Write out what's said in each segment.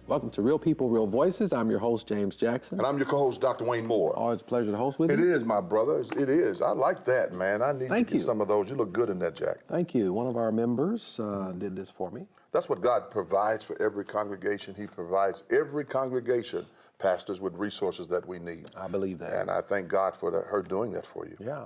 Welcome to Real People, Real Voices. I'm your host, James Jackson. And I'm your co-host, Dr. Wayne Moore. Always a pleasure to host with you. It is, my brother. It is. I like that, man. I need to get some of those. You look good in that, Jack. Thank you. One of our members did this for me. That's what God provides for every congregation. He provides every congregation, pastors, with resources that we need. I believe that. And I thank God for her doing that for you. Yeah.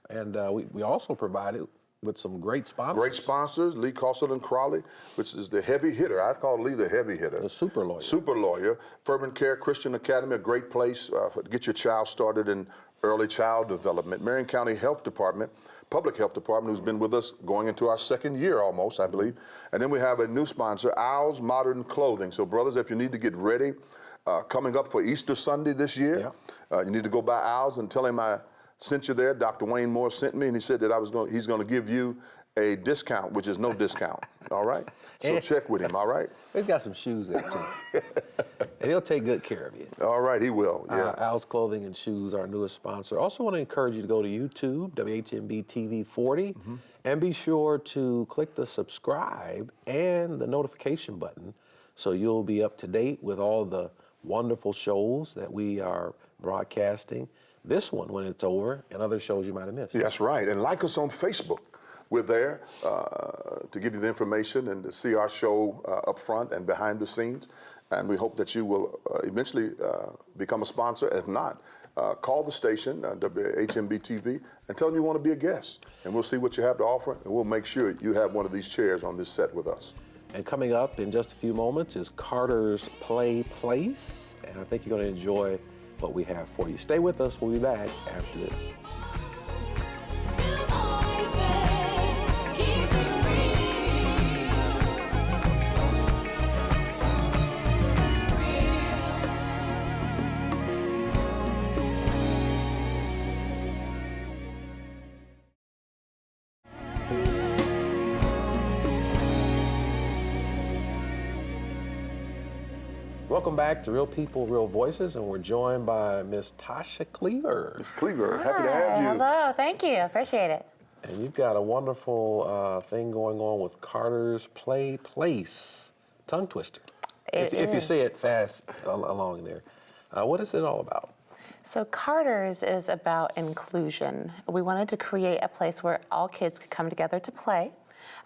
And we also provided with some great sponsors. Great sponsors, Lee Cossell and Crowley, which is the heavy hitter. I call Lee the heavy hitter. The super lawyer. Super lawyer. Fervent Care Christian Academy, a great place to get your child started in early child development. Marion County Health Department, Public Health Department, who's been with us going into our second year almost, I believe. And then we have a new sponsor, Owls Modern Clothing. So brothers, if you need to get ready, coming up for Easter Sunday this year, you need to go by Owls and tell him I sent you there. Dr. Wayne Moore sent me, and he said that he's going to give you a discount, which is no discount. All right? So check with him, all right? He's got some shoes there, too. And he'll take good care of you. All right, he will, yeah. Al's Clothing and Shoes, our newest sponsor. Also want to encourage you to go to YouTube, WHMB TV 40, and be sure to click the subscribe and the notification button so you'll be up to date with all the wonderful shows that we are broadcasting. This one when it's over, and other shows you might have missed. That's right. And like us on Facebook. We're there to give you the information and to see our show up front and behind the scenes. And we hope that you will eventually become a sponsor. If not, call the station, WHMB TV, and tell them you want to be a guest. And we'll see what you have to offer, and we'll make sure you have one of these chairs on this set with us. And coming up in just a few moments is Carter's Play Place. And I think you're going to enjoy what we have for you. Stay with us. We'll be back after this. Welcome back to Real People, Real Voices, and we're joined by Miss Tasha Cleaver. Miss Cleaver, happy to have you. Hello, thank you, appreciate it. And you've got a wonderful thing going on with Carter's Play Place. Tongue twister. If you say it fast along there. What is it all about? So Carter's is about inclusion. We wanted to create a place where all kids could come together to play.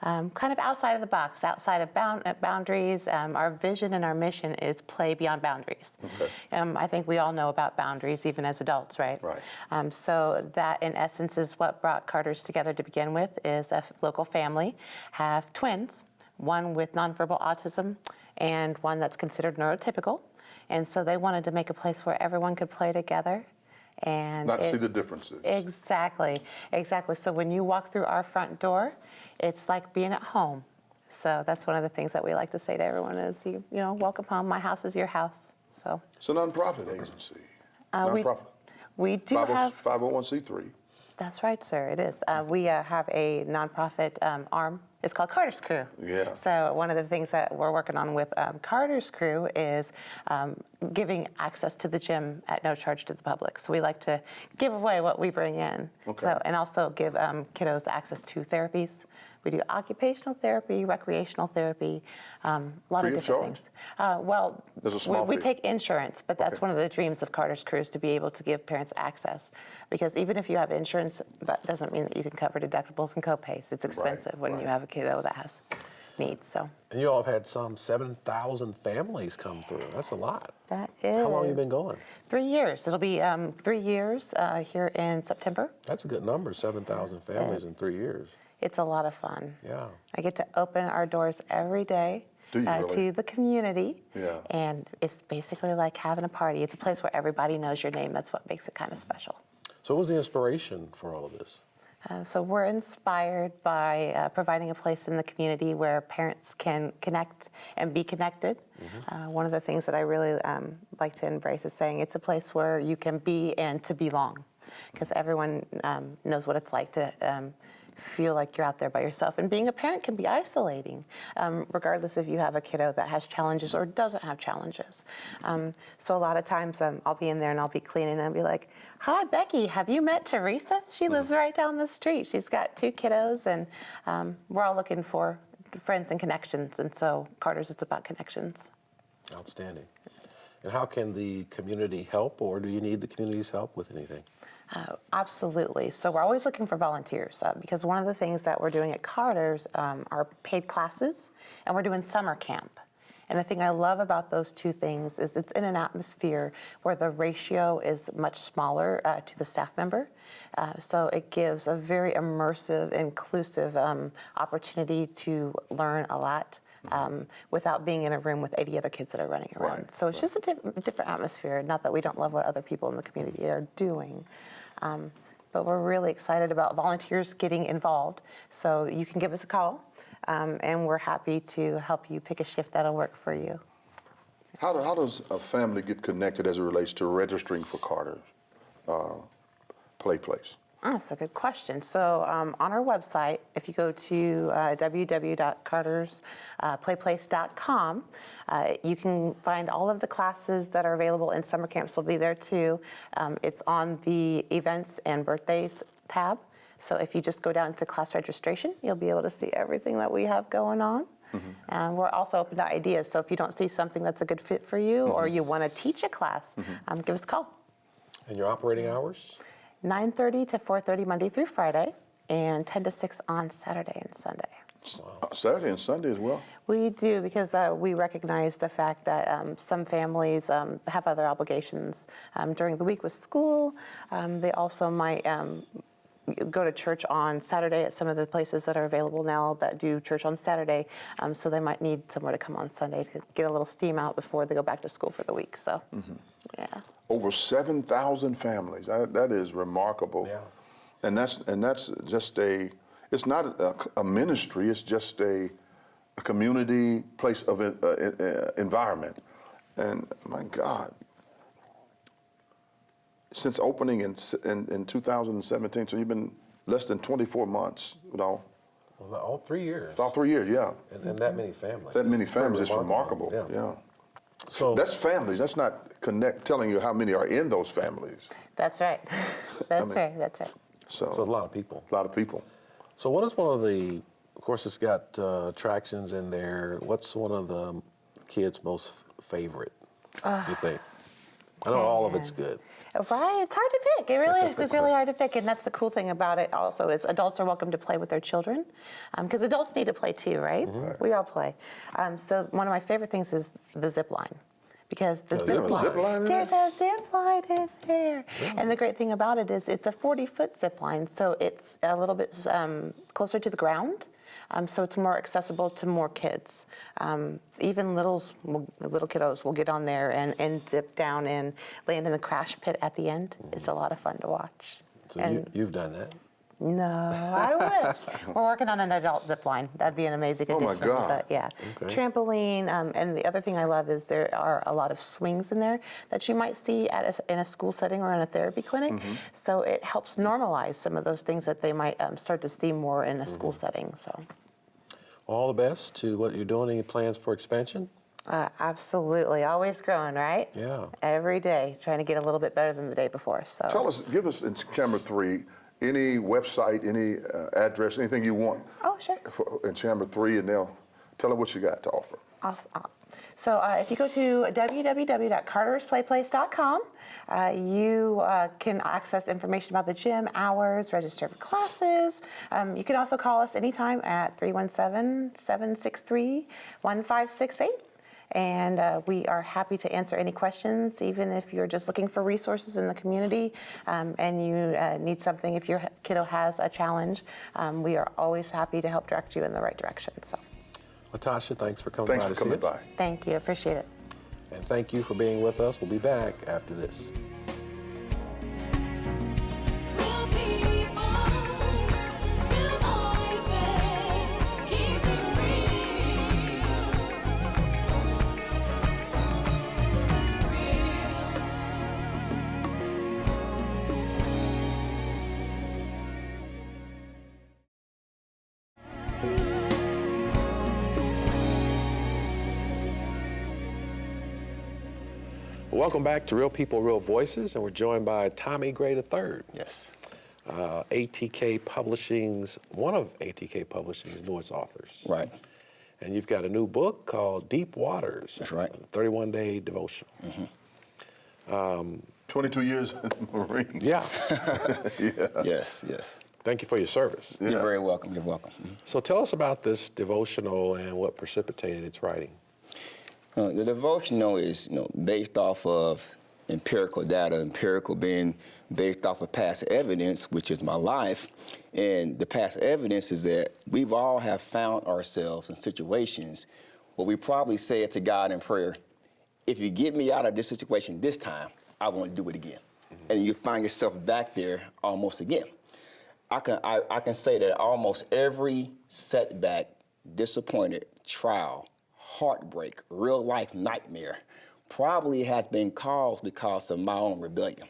Kind of outside of the box, outside of boundaries. Our vision and our mission is play beyond boundaries. Okay. I think we all know about boundaries, even as adults, right? Right. So that, in essence, is what brought Carter's together to begin with, is a local family, have twins, one with nonverbal autism and one that's considered neurotypical. And so they wanted to make a place where everyone could play together. And not see the differences. Exactly. So when you walk through our front door, it's like being at home. So that's one of the things that we like to say to everyone is, you know, welcome home. My house is your house. So it's a nonprofit agency. We do have 501c3. That's right, sir. It is. We have a nonprofit arm. It's called Carter's Crew. Yeah. So one of the things that we're working on with Carter's Crew is giving access to the gym at no charge to the public. So we like to give away what we bring in. Okay. So, and also give kiddos access to therapies. We do occupational therapy, recreational therapy, a lot of different things. Well, there's a small we fee. take insurance, but that's one of the dreams of Carter's Crew is to be able to give parents access. Because even if you have insurance, that doesn't mean that you can cover deductibles and copays. It's expensive when you have a kiddo that has needs. So. And you all have had some 7,000 families come through. That's a lot. That is. How long have you been going? 3 years. It'll be 3 years here in September. That's a good number, 7,000 families in 3 years. It's a lot of fun. Yeah. I get to open our doors every day to the community. Yeah. And it's basically like having a party. It's a place where everybody knows your name. That's what makes it kind of special. So what was the inspiration for all of this? So we're inspired by providing a place in the community where parents can connect and be connected. One of the things that I really like to embrace is saying it's a place where you can be and to belong, because everyone knows what it's like to feel like you're out there by yourself. And being a parent can be isolating, regardless if you have a kiddo that has challenges or doesn't have challenges. So a lot of times I'll be in there and I'll be cleaning and I'll be like, hi, Becky, have you met Teresa? She lives right down the street. She's got 2 kiddos, and we're all looking for friends and connections. And so Carter's is about connections. Outstanding. And how can the community help, or do you need the community's help with anything? Absolutely. So we're always looking for volunteers because one of the things that we're doing at Carter's are paid classes, and we're doing summer camp. And the thing I love about those two things is it's in an atmosphere where the ratio is much smaller to the staff member. So it gives a very immersive, inclusive opportunity to learn a lot. Without being in a room with 80 other kids that are running around. Right, So it's just a different atmosphere. Not that we don't love what other people in the community are doing, but we're really excited about volunteers getting involved. So you can give us a call, and we're happy to help you pick a shift that'll work for you. How does a family get connected as it relates to registering for Carter's Play Place? That's a good question. So on our website, if you go to www.cartersplayplace.com, you can find all of the classes that are available, and summer camps will be there too. It's on the events and birthdays tab. So if you just go down to class registration, you'll be able to see everything that we have going on. And we're also open to ideas. So if you don't see something that's a good fit for you, or you want to teach a class, give us a call. And your operating hours? 9:30 to 4:30 Monday through Friday, and 10 to 6 on Saturday and Sunday. Saturday and Sunday as well? We do, because we recognize the fact that some families have other obligations during the week with school. They also might go to church on Saturday at some of the places that are available now that do church on Saturday. So they might need somewhere to come on Sunday to get a little steam out before they go back to school for the week. So, yeah. Over 7,000 families. That is remarkable. Yeah. And that's just it's not a ministry, it's just a community place of environment. And my God, since opening in 2017, so you've been less than 24 months, Well, all 3 years. About 3 years, yeah. And that many families. That many families is Pretty remarkable. Yeah. Yeah. So That's families. That's not telling you how many are in those families. That's right. That's right. That's right. a lot of people. A lot of people. So what is one of the, of course it's got attractions in there, what's one of the kids' most favorite, you think? I know all of it's good. Right, it's hard to pick. It really is. It's really hard to pick, and that's the cool thing about it. Also, is adults are welcome to play with their children, because adults need to play too, right? We all play. So one of my favorite things is the zip line, because the zip line. There's a zip line in there, and the great thing about it is it's a 40-foot zip line, so it's a little bit closer to the ground. So it's more accessible to more kids. Even little kiddos will get on there and zip down and land in the crash pit at the end. It's a lot of fun to watch. So you've done that? No, I wish. We're working on an adult zip line. That'd be an amazing addition. Oh my God. But yeah, Okay. trampoline. And the other thing I love is there are a lot of swings in there that you might see in a school setting or in a therapy clinic. So it helps normalize some of those things that they might start to see more in a school setting. So. All the best to what you're doing. Any plans for expansion? Absolutely. Always growing, right? Yeah. Every day, trying to get a little bit better than the day before. So. Give us in camera 3, any website, any address, anything you want Oh, sure. in camera 3, and they'll tell them what you got to offer. Awesome. So if you go to www.cartersplayplace.com, you can access information about the gym, hours, register for classes. You can also call us anytime at 317-763-1568. And we are happy to answer any questions, even if you're just looking for resources in the community and you need something. If your kiddo has a challenge, we are always happy to help direct you in the right direction. So. Latasha, thanks for coming Thanks by for to see coming us. by. Thank you. Appreciate it. And thank you for being with us. We'll be back after this. Real people, real voices, keep it Welcome back to Real People, Real Voices, and we're joined by Tommy Gray III. Yes. ATK Publishing's, one of ATK Publishing's newest authors. Right. And you've got a new book called Deep Waters. That's right. 31-day devotional. 22 years in the Marines. Yeah. Yes, yes. Thank you for your service. You're very welcome. You're welcome. So tell us about this devotional and what precipitated its writing. The devotional is, based off of empirical data, empirical being based off of past evidence, which is my life. And the past evidence is that we've all have found ourselves in situations where we probably said to God in prayer, if you get me out of this situation this time, I won't do it again. And you find yourself back there almost again. I can say that almost every setback, disappointed, trial, heartbreak, real life nightmare probably has been caused because of my own rebellion.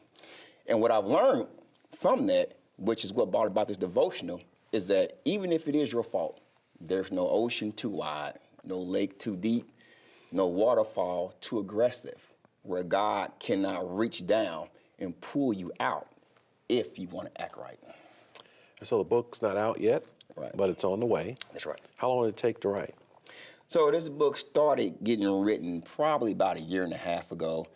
And what I've learned from that, which is what brought about this devotional, is that even if it is your fault, there's no ocean too wide, no lake too deep, no waterfall too aggressive, where God cannot reach down and pull you out if you want to act right. So the book's not out yet, Right. but it's on the way. That's right. How long did it take to write? So this book started getting written probably about 1.5 years ago,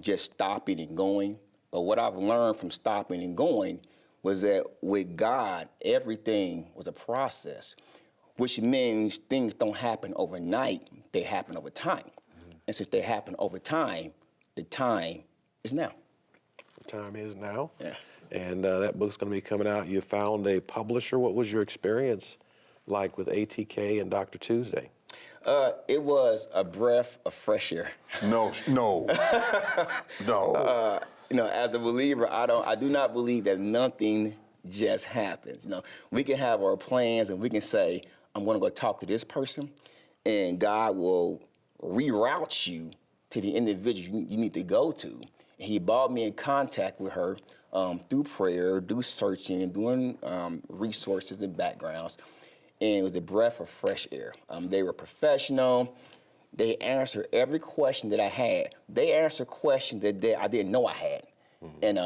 just stopping and going. But what I've learned from stopping and going was that with God, everything was a process, which means things don't happen overnight, they happen over time. And since they happen over time, the time is now. The time is now. Yeah. And that book's going to be coming out. You found a publisher. What was your experience like with ATK and Dr. Tuesday? It was a breath of fresh air. No. As a believer, I do not believe that nothing just happens. We can have our plans and we can say, I'm going to go talk to this person, and God will reroute you to the individual you need to go to. And he brought me in contact with her through prayer, through searching, doing resources and backgrounds. And it was a breath of fresh air. They were professional. They answered every question that I had. They answered questions that I didn't know I had. And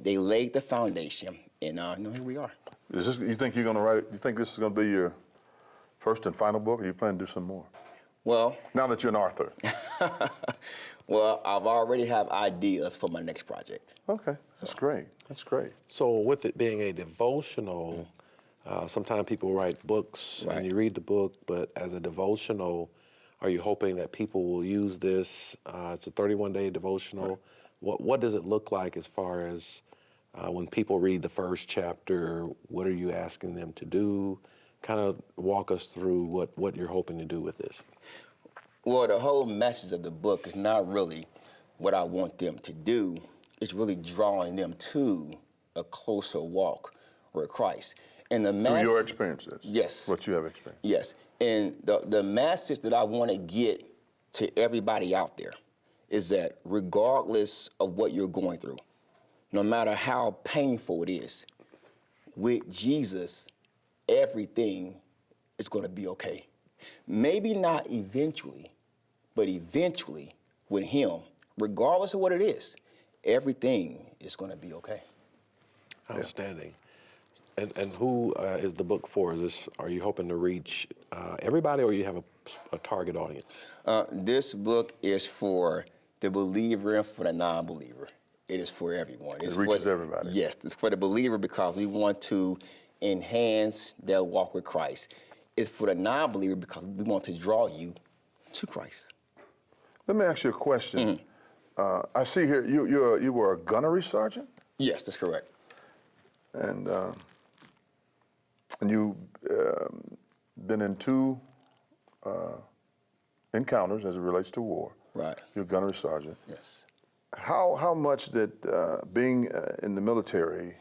they laid the foundation. And here we are. You think you're going to write it? You think this is going to be your first and final book, or you plan to do some more? Well, Now that you're an author. well, I've already have ideas for my next project. Okay, that's great. That's great. So with it being a devotional, sometimes people write books Right. and you read the book, but as a devotional, are you hoping that people will use this? It's a 31-day devotional. What does it look like as far as when people read the first chapter? What are you asking them to do? Kind of walk us through what you're hoping to do with this. Well, the whole message of the book is not really what I want them to do. It's really drawing them to a closer walk with Christ. And the Through your experiences. Yes. What you have experienced. Yes. And the message that I want to get to everybody out there is that regardless of what you're going through, no matter how painful it is, with Jesus, everything is going to be okay. Maybe not eventually, but eventually with him, regardless of what it is, everything is going to be okay. Outstanding. And who is the book for? Are you hoping to reach everybody, or you have a target audience? This book is for the believer and for the non-believer. It is for everyone. It reaches everybody. Yes, it's for the believer because we want to enhance their walk with Christ. It's for the non-believer because we want to draw you to Christ. Let me ask you a question. I see here you were a gunnery sergeant, Yes, that's correct. and you've been in 2 encounters as it relates to war. Right. You're a gunnery sergeant. Yes. How much did being in the military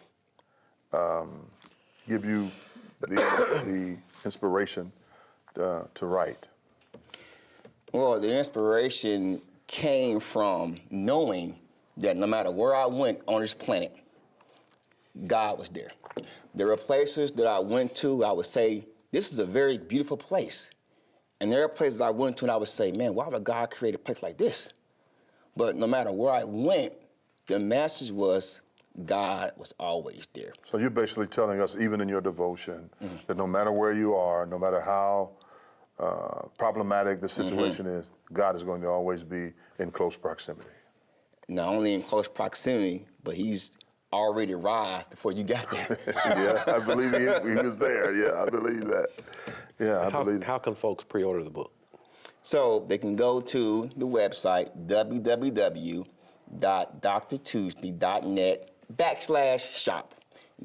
give you the inspiration to write? Well, the inspiration came from knowing that no matter where I went on this planet, God was there. There are places that I went to, I would say, this is a very beautiful place. And there are places I went to and I would say, man, why would God create a place like this? But no matter where I went, the message was God was always there. So you're basically telling us, even in your devotion, that no matter where you are, no matter how problematic the situation is, God is going to always be in close proximity. Not only in close proximity, but he's already arrived before you got there. Yeah, I believe he was there. Yeah, I believe that. Yeah, I believe How can folks pre-order the book? So they can go to the website, www.drtuesday.net/shop.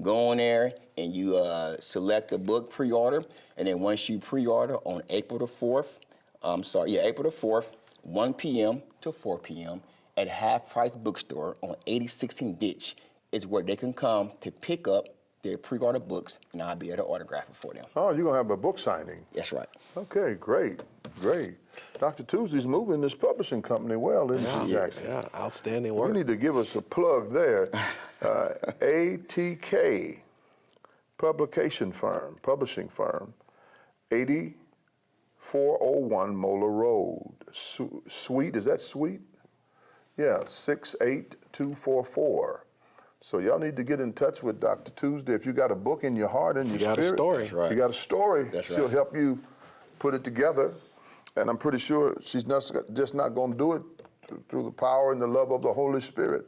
Go on there and you select the book pre-order. And then once you pre-order on April the 4th, April the 4th, 1 p.m. to 4 p.m. at Half Price Bookstore on 8016 Ditch is where they can come to pick up their pre-order books, and I'll be able to autograph it for them. Oh, you're going to have a book signing. That's right. Okay, great. Dr. Tuesday's moving this publishing company well, isn't she, Jackson? Yeah, outstanding You work. need to give us a plug there. ATK publishing firm, 8401 Moeller Road. Suite, is that suite? Yeah, 68244. So y'all need to get in touch with Dr. Tuesday. If you got a book in your heart and your got a spirit, story. That's right. you got a story, That's she'll right. help you put it together. And I'm pretty sure she's just not going to do it through the power and the love of the Holy Spirit.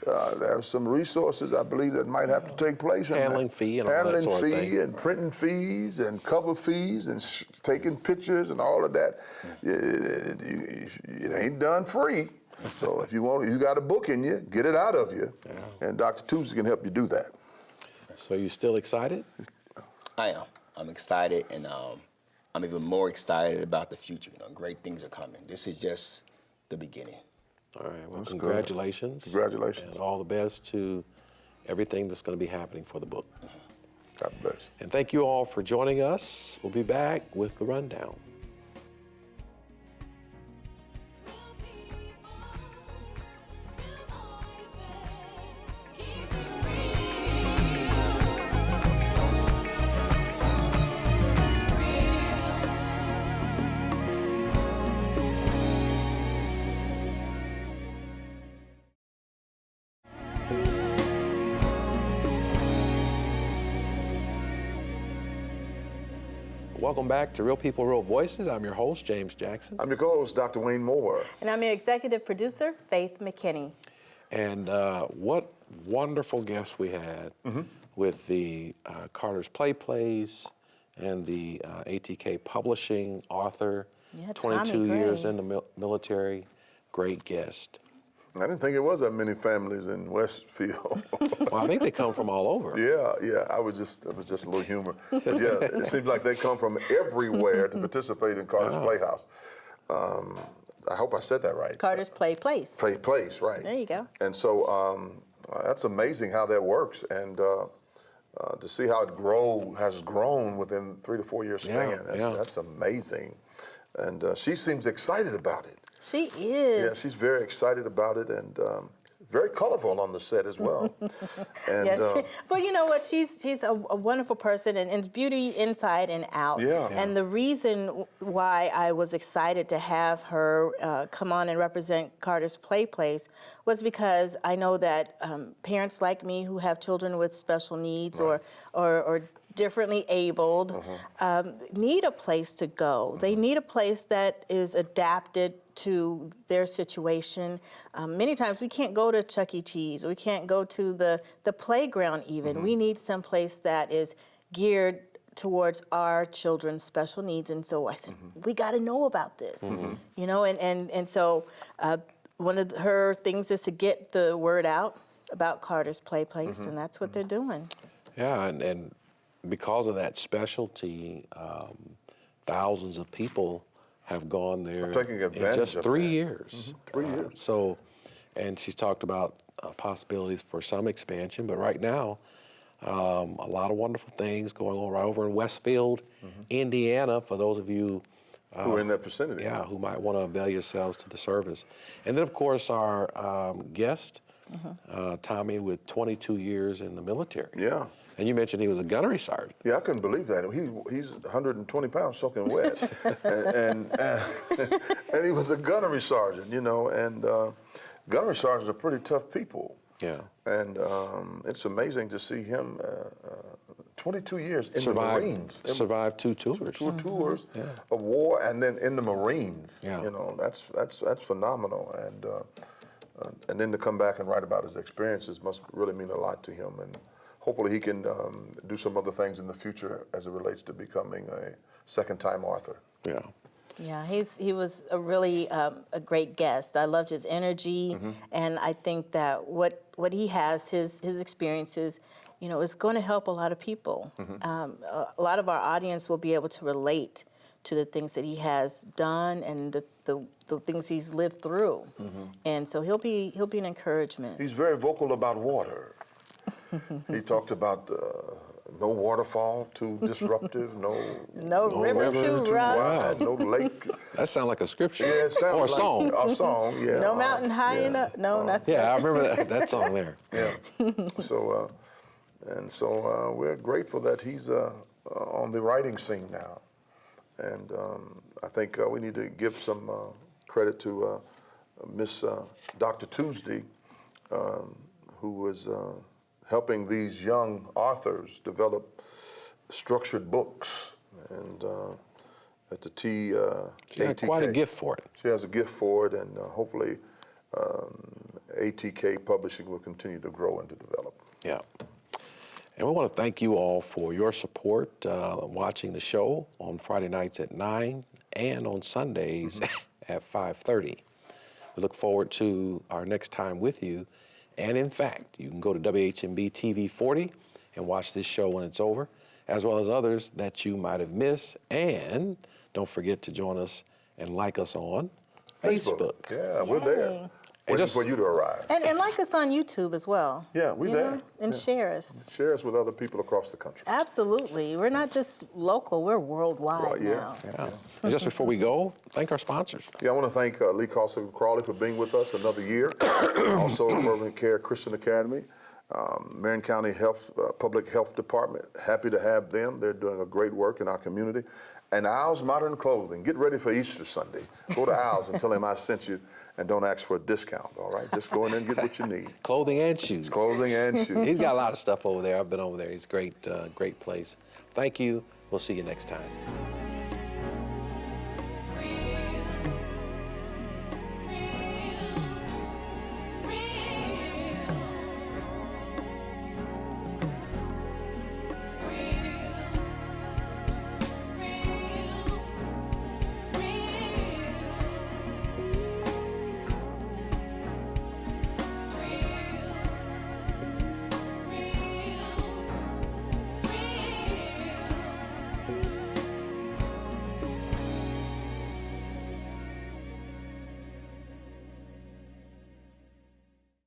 There are some resources, I believe, that might have to take place. Handling fee and all that handling sort of fee thing. and printing fees and cover fees and taking pictures and all of that. It ain't done free. So if you got a book in you, get it out of you. And Dr. Tuesday can help you do that. So you still excited? I am. I'm excited, and I'm even more excited about the future. Great things are coming. This is just the beginning. All right, well, That's good. congratulations. Congratulations. And all the best to everything that's going to be happening for the book. God bless. And thank you all for joining us. We'll be back with the rundown. Welcome back to Real People, Real Voices. I'm your host, James Jackson. I'm your co-host, Dr. Wayne Moore. And I'm your executive producer, Faith McKinney. And what wonderful guests we had with the Carter's Play Plays and the ATK Publishing author, Yeah, 22 Tommy years Gray. in the military, great guest. I didn't think it was that many families in Westfield. Well, I think they come from all over. Yeah. It was just a little humor. But yeah, it seems like they come from everywhere to participate in Carter's Playhouse. I hope I said that right. Carter's Play Place. Play place, right? There you go. And so that's amazing how that works, and to see how it has grown within 3 to 4 year span. That's amazing. And she seems excited about it. She Yeah, is. she's very excited about it, and very colorful on the set as well. And Yes, but you know what? She's a wonderful person, and it's beauty inside and out. Yeah. And the reason why I was excited to have her come on and represent Carter's Play Place was because I know that parents like me who have children with special needs or differently abled need a place to go. They need a place that is adapted to their situation. Many times we can't go to Chuck E. Cheese, we can't go to the playground even. We need some place that is geared towards our children's special needs. And so I said, we got to know about this, you know, and so one of her things is to get the word out about Carter's Play Place, and that's what they're doing. Yeah, and because of that specialty, thousands of people have gone there taking in advantage just of 3 that. years. 3 years. So, and she's talked about possibilities for some expansion, but right now, a lot of wonderful things going on right over in Westfield, Indiana, for those of you who are in that vicinity. who might want to avail yourselves to the service. And then, of course, our guest, Tommy, with 22 years in the military. Yeah. And you mentioned he was a gunnery sergeant. Yeah, I couldn't believe that. He's 120 pounds soaking wet, and he was a gunnery sergeant, you know. And gunnery sergeants are pretty tough people. Yeah. And it's amazing to see him, 22 years in the Survived, Marines. survived 2 tours. Two tours of war, and then in the Marines. Yeah. You know, that's phenomenal, and then to come back and write about his experiences must really mean a lot to him, and hopefully he can do some other things in the future as it relates to becoming a second-time author. Yeah. Yeah, he was a really a great guest. I loved his energy, and I think that what he has, his experiences, you know, is going to help a lot of people. A lot of our audience will be able to relate to the things that he has done and the things he's lived through, and so he'll be an encouragement. He's very vocal about water. He talked about no waterfall too disruptive, No river river too rough, wide, no lake. That sounds like a scripture Yeah, it sounds or a like song. a song, yeah. no mountain high yeah. enough. No, that's Yeah, I it. remember that song there. Yeah. So we're grateful that he's on the writing scene now, and I think we need to give some credit to Miss Dr. Tuesday, who was helping these young authors develop structured books, and at the She had quite a ATK. gift for it. She has a gift for it, and hopefully ATK Publishing will continue to grow and to develop. Yeah. And we want to thank you all for your support, watching the show on Friday nights at 9 and on Sundays at 5:30. We look forward to our next time with you. And in fact, you can go to WHMB TV 40 and watch this show when it's over, as well as others that you might have missed. And don't forget to join us and like us on Facebook. Yeah, we're there. Yay. Waiting just- for you to arrive. And like us on YouTube as well. Yeah, we're you there. know, and Yeah. share us. Share us with other people across the country. Absolutely. We're not just local, we're worldwide Right, yeah. now. Yeah. And just before we go, thank our sponsors. Yeah, I want to thank Lee Carlson Crawley for being with us another year. Also, Fervent Care Christian Academy, Marion County Public Health Department. Happy to have them. They're doing a great work in our community. And Owls Modern Clothing. Get ready for Easter Sunday. Go to Owls and tell them I sent you, and don't ask for a discount, all right? Just go in there and get what you need. Clothing and shoes. Clothing and shoes. He's got a lot of stuff over there. I've been over there. He's great, great place. Thank you. We'll see you next time.